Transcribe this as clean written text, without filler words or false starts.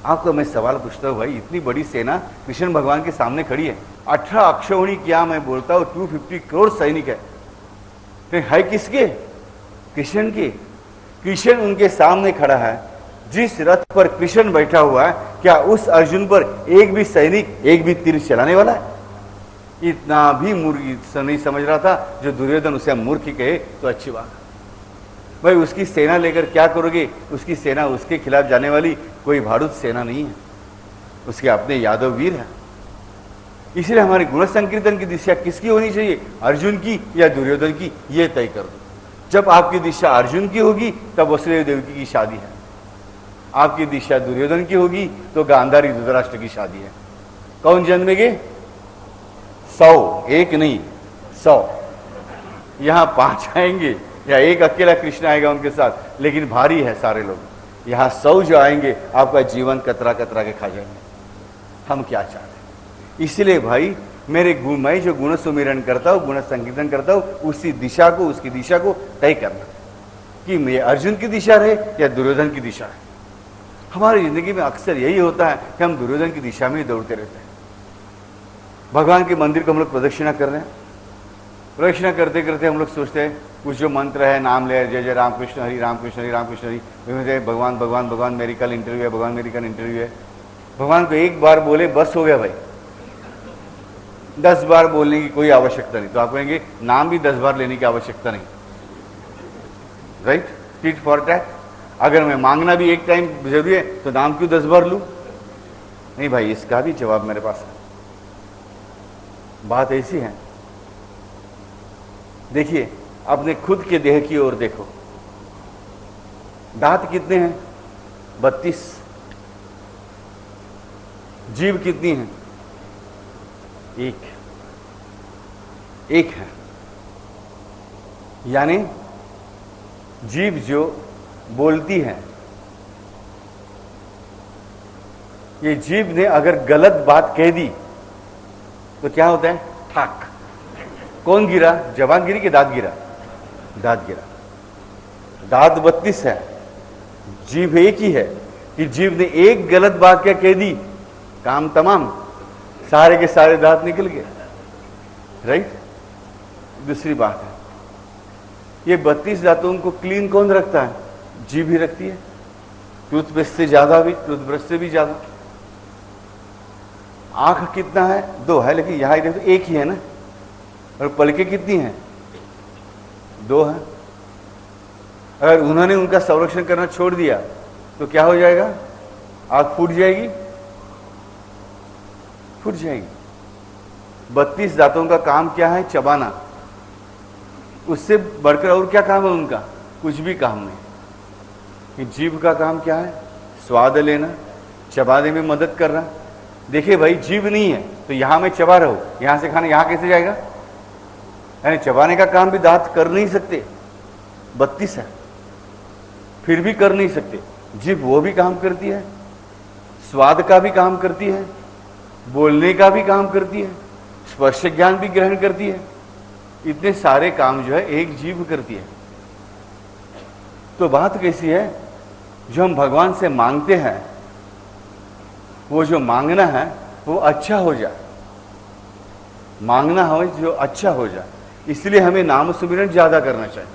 आपको मैं सवाल पूछता हूँ भाई, इतनी बड़ी सेना कृष्ण भगवान के सामने खड़ी है, 18 अक्षौहिणी क्या मैं बोलता हूँ 250 करोड़ सैनिक है, फिर है किसके? कृष्ण के। कृष्ण उनके सामने खड़ा है, जिस रथ पर कृष्ण बैठा हुआ है, क्या उस अर्जुन पर एक भी सैनिक, एक भी तीर चलाने वाला है? इतना भी मूर्ख नहीं समझ रहा था, जो दुर्योधन उसे मूर्ख कहे तो अच्छी बात है। भाई उसकी सेना लेकर क्या करोगे? उसकी सेना उसके खिलाफ जाने वाली कोई भाड़ुत सेना नहीं है, उसके अपने यादव वीर हैं। इसलिए हमारे गुण संकीर्तन की दिशा किसकी होनी चाहिए, अर्जुन की या दुर्योधन की, ये तय कर दो। जब आपकी दिशा अर्जुन की होगी तब वसुदेव देवकी की शादी है, आपकी दिशा दुर्योधन की होगी तो गांधारी धृतराष्ट्र की शादी है। कौन जन्मेंगे? 100, एक नहीं 100। यहां 5 आएंगे या एक अकेला कृष्ण आएगा उनके साथ, लेकिन भारी है सारे लोग। यहां 100 जो आएंगे आपका जीवन कतरा कतरा के खा जाएंगे। हम क्या चाहते हैं? इसलिए भाई मैं जो गुण सुमिरन करता हूं, गुण संकीर्तन करता हूं, उसी दिशा को, उसकी दिशा को तय करना कि ये अर्जुन की दिशा रहे या दुर्योधन की दिशा है। हमारी जिंदगी में अक्सर यही होता है कि हम दुर्योधन की दिशा में ही दौड़ते रहते हैं। भगवान के मंदिर को हम लोग प्रदक्षिणा कर रहे हैं, प्रदक्षिणा करते करते हम लोग सोचते हैं कुछ जो मंत्र है, नाम ले, जय जय रामकृष्ण हरि, रामकृष्ण हरि, रामकृष्ण हरि, भगवान भगवान भगवान मेरी कल इंटरव्यू है, भगवान मेरी कल इंटरव्यू है। भगवान को एक बार बोले बस हो गया भाई, 10 बार बोलने की कोई आवश्यकता नहीं। तो आप कहेंगे नाम भी 10 बार लेने की आवश्यकता नहीं, राइट? Tit for tat. अगर मैं मांगना भी एक टाइम जरूरी है तो नाम क्यों 10 बार लूं? नहीं भाई, इसका भी जवाब मेरे पास है। बात ऐसी है, देखिए अपने खुद के देह की ओर देखो, दांत कितने हैं? 32। जीभ कितनी है? एक है। यानी जीभ जो बोलती है, ये जीभ ने अगर गलत बात कह दी तो क्या होता है? ठाक। कौन गिरा? जबान गिरी कि दांत गिरा? दांत गिरा। दांत 32 है, जीभ एक ही है कि जीभ ने एक गलत बात क्या कह दी, काम तमाम, सारे के सारे दांत निकल गए, राइट? दूसरी बात है, ये 32 दांतों को क्लीन कौन रखता है? जीभ ही रखती है। टूथपेस्ट से ज्यादा भी, टूथब्रश से भी ज्यादा। आंख कितना है? 2 है, लेकिन यहां देखो एक ही है ना। और पलकें कितनी हैं? 2 है। अगर उन्होंने उनका संरक्षण करना छोड़ दिया तो क्या हो जाएगा? आंख फूट जाएगी, फूट जाएगी। 32 दांतों का काम क्या है? चबाना। उससे बढ़कर और क्या काम है उनका? कुछ भी काम नहीं। कि जीभ का काम क्या है? स्वाद लेना, चबाने में मदद करना। देखिए भाई, जीभ नहीं है तो यहां मैं चबा रहा हूं, यहां से खाना यहां कैसे जाएगा? यानी चबाने का काम भी दांत कर नहीं सकते, 32 है, फिर भी कर नहीं सकते। जीभ वो भी काम करती है, स्वाद का भी काम करती है, बोलने का भी काम करती है, स्पर्श ज्ञान भी ग्रहण करती है। इतने सारे काम जो है एक जीभ करती है। तो बात कैसी है? जो हम भगवान से मांगते हैं, वो जो मांगना है वो अच्छा हो जाए, मांगना हो जो अच्छा हो जाए। इसलिए हमें नाम सुमिरन ज्यादा करना चाहिए।